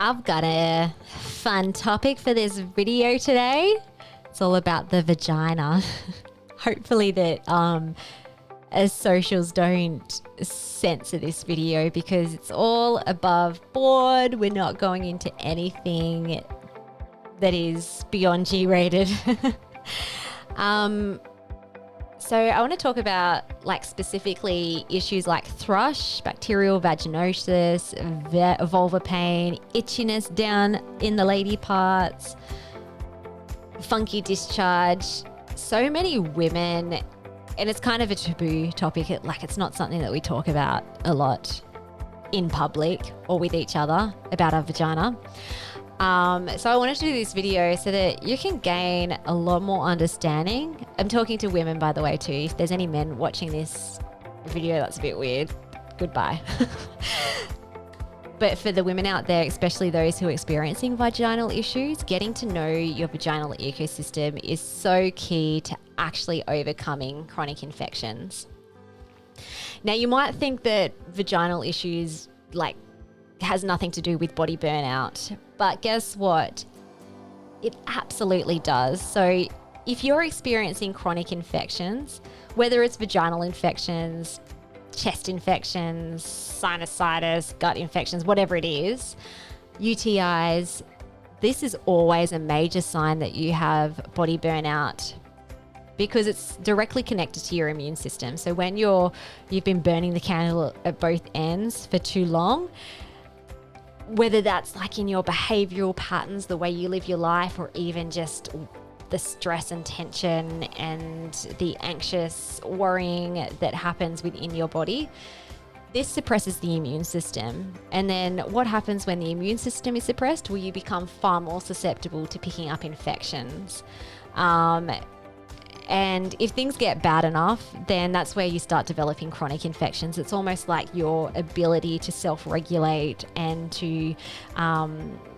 I've got a fun topic for this video today. It's all about the vagina. Hopefully that as socials don't censor this video because it's all above board. We're not going into anything that is beyond G-rated. So I want to talk about specifically issues like thrush, bacterial vaginosis, vulvar pain, itchiness down in the lady parts, funky discharge. So many women, and it's kind of a taboo topic. It's not something that we talk about a lot in public or with each other about our vagina. So I wanted to do this video so that you can gain a lot more understanding. I'm talking to women, by the way, too. If there's any men watching this video, that's a bit weird. Goodbye. But for the women out there, especially those who are experiencing vaginal issues, getting to know your vaginal ecosystem is so key to actually overcoming chronic infections. Now, you might think that vaginal issues has nothing to do with body burnout, but guess what? It absolutely does. So if you're experiencing chronic infections, whether it's vaginal infections, chest infections, sinusitis, gut infections, whatever it is, UTIs, this is always a major sign that you have body burnout because it's directly connected to your immune system. So when you've been burning the candle at both ends for too long, whether that's in your behavioral patterns, the way you live your life, or even just the stress and tension and the anxious worrying that happens within your body, this suppresses the immune system. And then what happens when the immune system is suppressed? Well, you become far more susceptible to picking up infections. And if things get bad enough, then that's where you start developing chronic infections. It's almost like your ability to self-regulate and to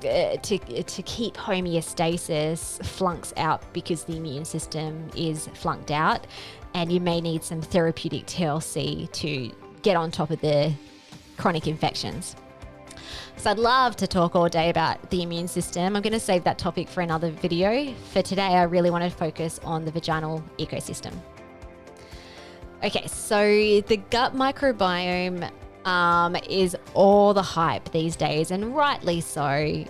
keep homeostasis flunks out because the immune system is flunked out, and you may need some therapeutic TLC to get on top of the chronic infections. So I'd love to talk all day about the immune system. I'm going to save that topic for another video. For today, I really want to focus on the vaginal ecosystem. Okay, so the gut microbiome is all the hype these days, and rightly so.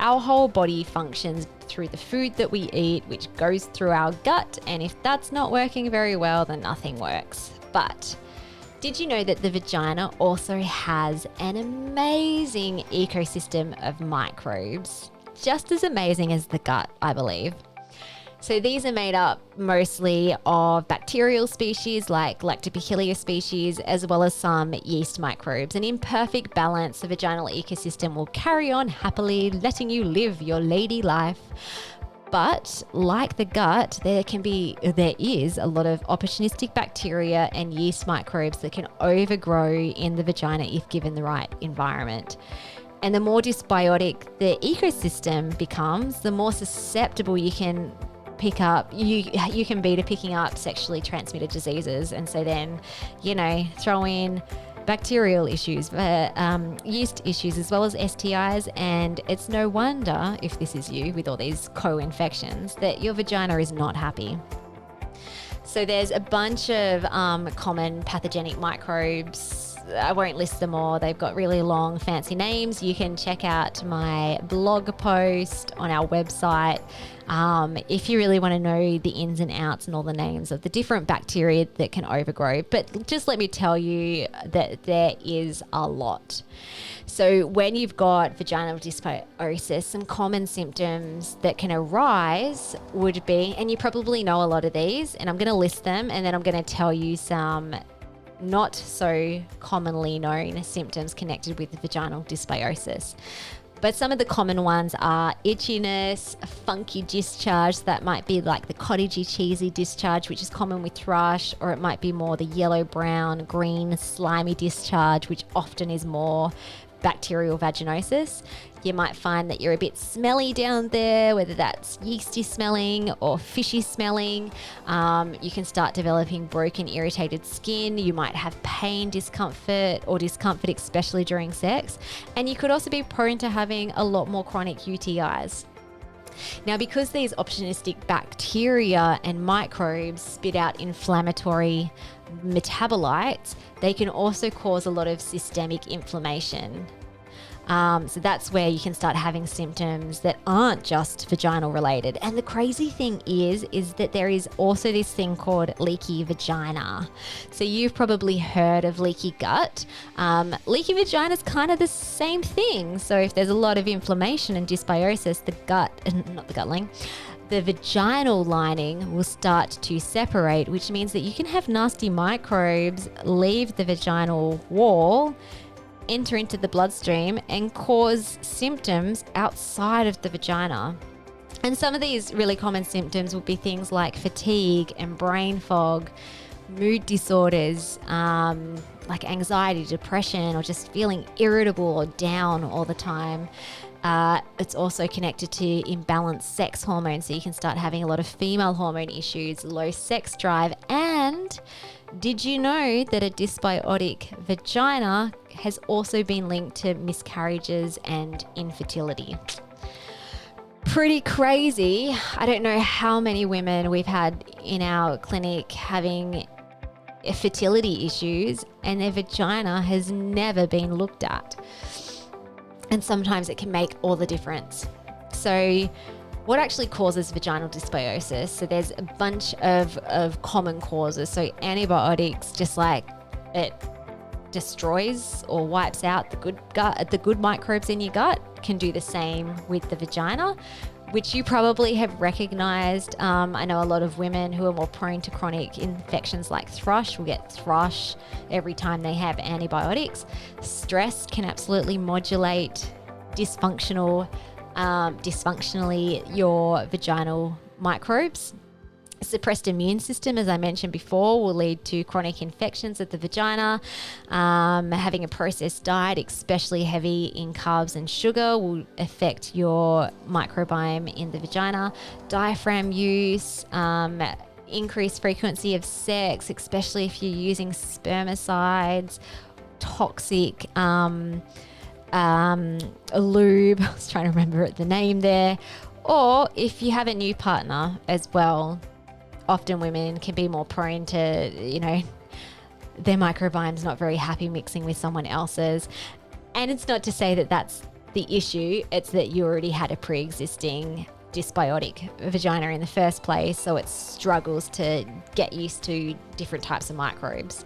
Our whole body functions through the food that we eat, which goes through our gut, and if that's not working very well, then nothing works. But did you know that the vagina also has an amazing ecosystem of microbes? Just as amazing as the gut, I believe. So these are made up mostly of bacterial species like Lactobacillus species, as well as some yeast microbes. And in perfect balance, the vaginal ecosystem will carry on happily, letting you live your lady life. But like the gut, there is a lot of opportunistic bacteria and yeast microbes that can overgrow in the vagina if given the right environment. And the more dysbiotic the ecosystem becomes, the more susceptible you can pick up, you can be to picking up sexually transmitted diseases. And so then, throw in bacterial issues, yeast issues, as well as STIs, and it's no wonder, if this is you with all these co-infections, that your vagina is not happy. So there's a bunch of common pathogenic microbes. I won't list them all. They've got really long, fancy names. You can check out my blog post on our website if you really want to know the ins and outs and all the names of the different bacteria that can overgrow. But just let me tell you that there is a lot. So when you've got vaginal dysbiosis, some common symptoms that can arise would be, and you probably know a lot of these, and I'm going to list them, and then I'm going to tell you some not so commonly known symptoms connected with the vaginal dysbiosis. But some of the common ones are itchiness, funky discharge. That might be like the cottagey, cheesy discharge, which is common with thrush, or it might be more the yellow, brown, green, slimy discharge, which often is more bacterial vaginosis. You might find that you're a bit smelly down there, whether that's yeasty smelling or fishy smelling. You can start developing broken, irritated skin. You might have pain, discomfort especially during sex. And you could also be prone to having a lot more chronic UTIs. Now, because these opportunistic bacteria and microbes spit out inflammatory metabolites, they can also cause a lot of systemic inflammation. So that's where you can start having symptoms that aren't just vaginal related. And the crazy thing is that there is also this thing called leaky vagina. So you've probably heard of leaky gut. Leaky vagina is kind of the same thing. So if there's a lot of inflammation and dysbiosis, the vaginal lining will start to separate, which means that you can have nasty microbes leave the vaginal wall, enter into the bloodstream, and cause symptoms outside of the vagina. And some of these really common symptoms would be things like fatigue and brain fog, mood disorders, like anxiety, depression, or just feeling irritable or down all the time. It's also connected to imbalanced sex hormones, so you can start having a lot of female hormone issues, low sex drive. And did you know that a dysbiotic vagina has also been linked to miscarriages and infertility? Pretty crazy. I don't know how many women we've had in our clinic having fertility issues and their vagina has never been looked at. And sometimes it can make all the difference. So what actually causes vaginal dysbiosis? So there's a bunch of common causes. So antibiotics, just like it destroys or wipes out the good microbes in your gut, can do the same with the vagina, which you probably have recognized. I know a lot of women who are more prone to chronic infections like thrush will get thrush every time they have antibiotics. Stress can absolutely modulate dysfunctionally your vaginal microbes. A suppressed immune system, as I mentioned before, will lead to chronic infections of the vagina. Having a processed diet, especially heavy in carbs and sugar, will affect your microbiome in the vagina. Diaphragm use, increased frequency of sex, especially if you're using spermicides, toxic lube, I was trying to remember the name there, or if you have a new partner as well. Often women can be more prone to, their microbiome's not very happy mixing with someone else's. And it's not to say that that's the issue, it's that you already had a pre-existing dysbiotic vagina in the first place, so it struggles to get used to different types of microbes.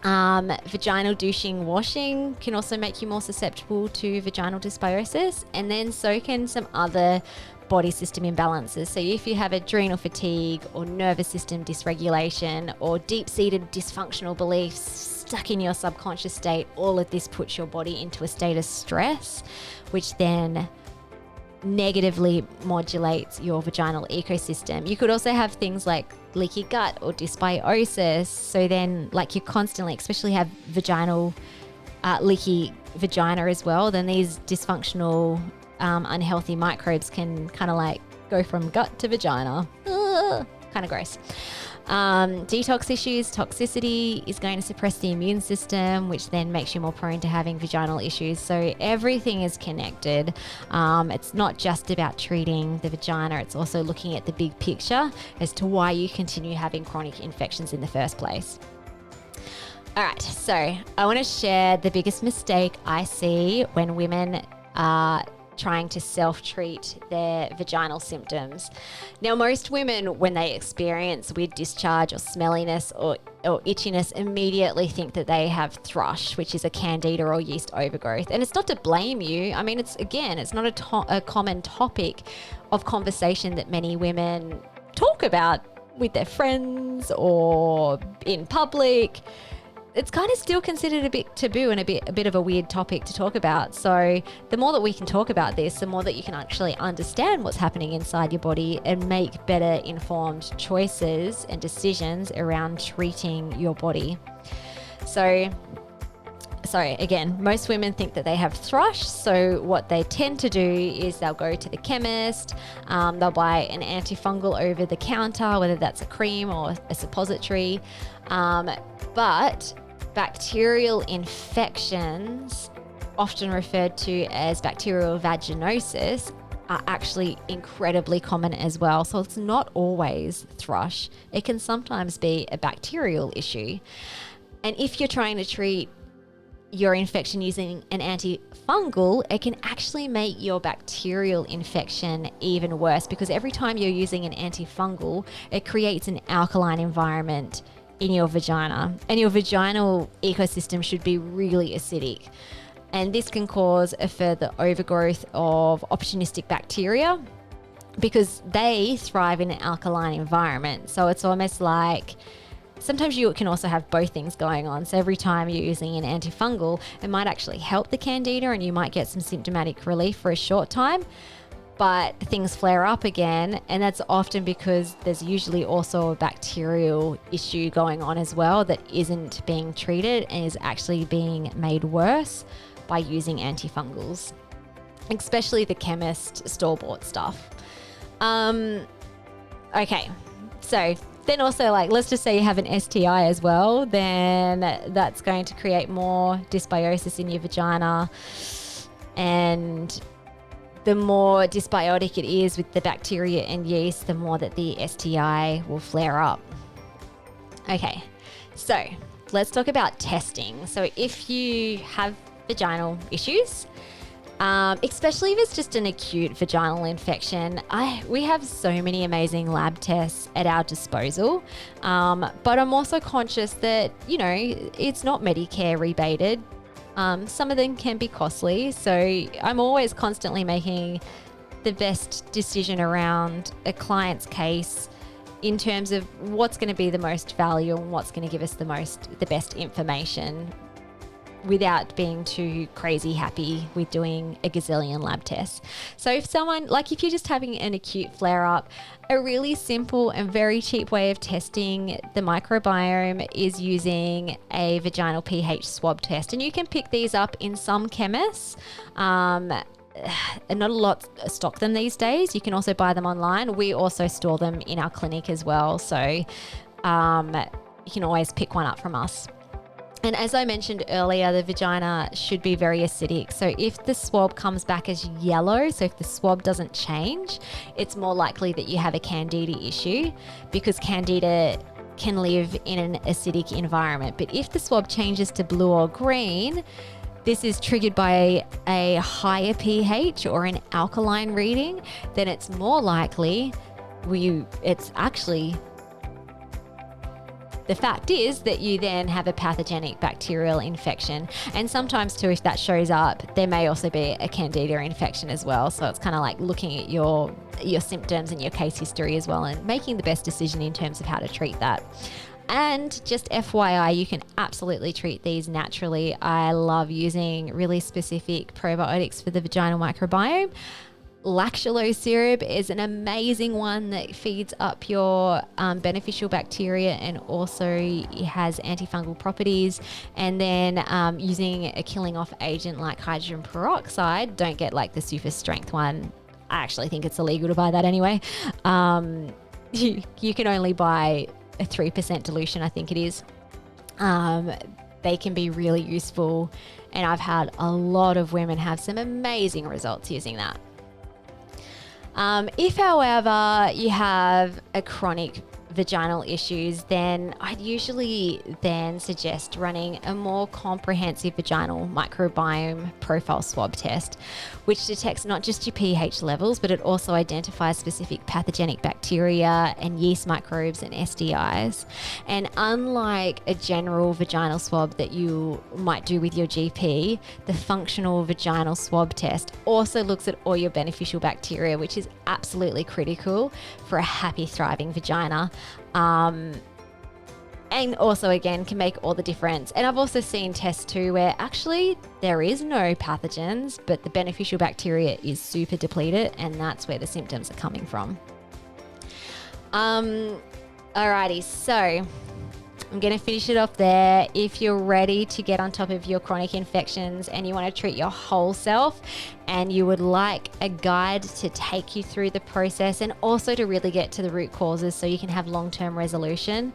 Vaginal douching, washing can also make you more susceptible to vaginal dysbiosis, and then so can some other body system imbalances. So if you have adrenal fatigue or nervous system dysregulation or deep-seated dysfunctional beliefs stuck in your subconscious state, all of this puts your body into a state of stress, which then negatively modulates your vaginal ecosystem. You could also have things like leaky gut or dysbiosis. So then, like, you constantly, especially have vaginal leaky vagina as well, then these dysfunctional unhealthy microbes can kind of like go from gut to vagina. Kind of gross. Detox issues, toxicity is going to suppress the immune system, which then makes you more prone to having vaginal issues. So everything is connected. It's not just about treating the vagina, it's also looking at the big picture as to why you continue having chronic infections in the first place. All right, so I want to share the biggest mistake I see when women are trying to self-treat their vaginal symptoms. Now, most women, when they experience weird discharge or smelliness or itchiness, immediately think that they have thrush, which is a candida or yeast overgrowth. And it's not to blame you. I mean, it's not a common topic of conversation that many women talk about with their friends or in public. It's kind of still considered a bit taboo and a bit of a weird topic to talk about. So the more that we can talk about this, the more that you can actually understand what's happening inside your body and make better informed choices and decisions around treating your body. So sorry, again, most women think that they have thrush. So what they tend to do is they'll go to the chemist, they'll buy an antifungal over the counter, whether that's a cream or a suppository. But bacterial infections, often referred to as bacterial vaginosis, are actually incredibly common as well. So it's not always thrush. It can sometimes be a bacterial issue. And if you're trying to treat your infection using an antifungal, it can actually make your bacterial infection even worse, because every time you're using an antifungal, it creates an alkaline environment in your vagina, and your vaginal ecosystem should be really acidic. And this can cause a further overgrowth of opportunistic bacteria because they thrive in an alkaline environment. So it's almost like sometimes you can also have both things going on. So every time you're using an antifungal, it might actually help the candida and you might get some symptomatic relief for a short time, but things flare up again. And that's often because there's usually also a bacterial issue going on as well that isn't being treated and is actually being made worse by using antifungals, especially the chemist store-bought stuff. Okay, so then also, like, let's just say you have an STI as well, then that's going to create more dysbiosis in your vagina. And the more dysbiotic it is with the bacteria and yeast, the more that the STI will flare up. Okay, so let's talk about testing. So if you have vaginal issues, especially if it's just an acute vaginal infection, we have so many amazing lab tests at our disposal. But I'm also conscious that, you know, it's not Medicare rebated. Some of them can be costly. So I'm always constantly making the best decision around a client's case in terms of what's going to be the most value and what's going to give us the best information, without being too crazy happy with doing a gazillion lab tests. So if you're just having an acute flare-up, a really simple and very cheap way of testing the microbiome is using a vaginal pH swab test. And you can pick these up in some chemists. And not a lot stock them these days. You can also buy them online. We also store them in our clinic as well. So you can always pick one up from us. And as I mentioned earlier, the vagina should be very acidic. So if the swab comes back as yellow, so if the swab doesn't change, it's more likely that you have a candida issue, because candida can live in an acidic environment. But if the swab changes to blue or green, this is triggered by a higher pH or an alkaline reading, then it's more likely the fact is that you then have a pathogenic bacterial infection. And sometimes too, if that shows up, there may also be a candida infection as well. So it's kind of like looking at your symptoms and your case history as well and making the best decision in terms of how to treat that. And just FYI, you can absolutely treat these naturally. I love using really specific probiotics for the vaginal microbiome. Lactulose syrup is an amazing one that feeds up your beneficial bacteria and also has antifungal properties. And then using a killing off agent like hydrogen peroxide, don't get like the super strength one. I actually think it's illegal to buy that anyway. You can only buy a 3% dilution, I think it is. They can be really useful, and I've had a lot of women have some amazing results using that. If, however, you have a chronic vaginal issues, then I'd usually then suggest running a more comprehensive vaginal microbiome profile swab test, which detects not just your pH levels, but it also identifies specific pathogenic bacteria and yeast microbes and STIs. And unlike a general vaginal swab that you might do with your GP, the functional vaginal swab test also looks at all your beneficial bacteria, which is absolutely critical for a happy, thriving vagina. And also, again, can make all the difference. And I've also seen tests too where actually there is no pathogens, but the beneficial bacteria is super depleted, and that's where the symptoms are coming from. Alrighty, so I'm going to finish it off there. If you're ready to get on top of your chronic infections and you want to treat your whole self, and you would like a guide to take you through the process and also to really get to the root causes so you can have long-term resolution,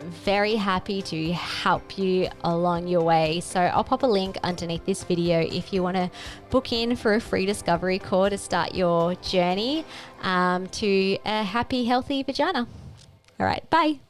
very happy to help you along your way. So I'll pop a link underneath this video if you want to book in for a free discovery call to start your journey to a happy, healthy vagina. All right, bye.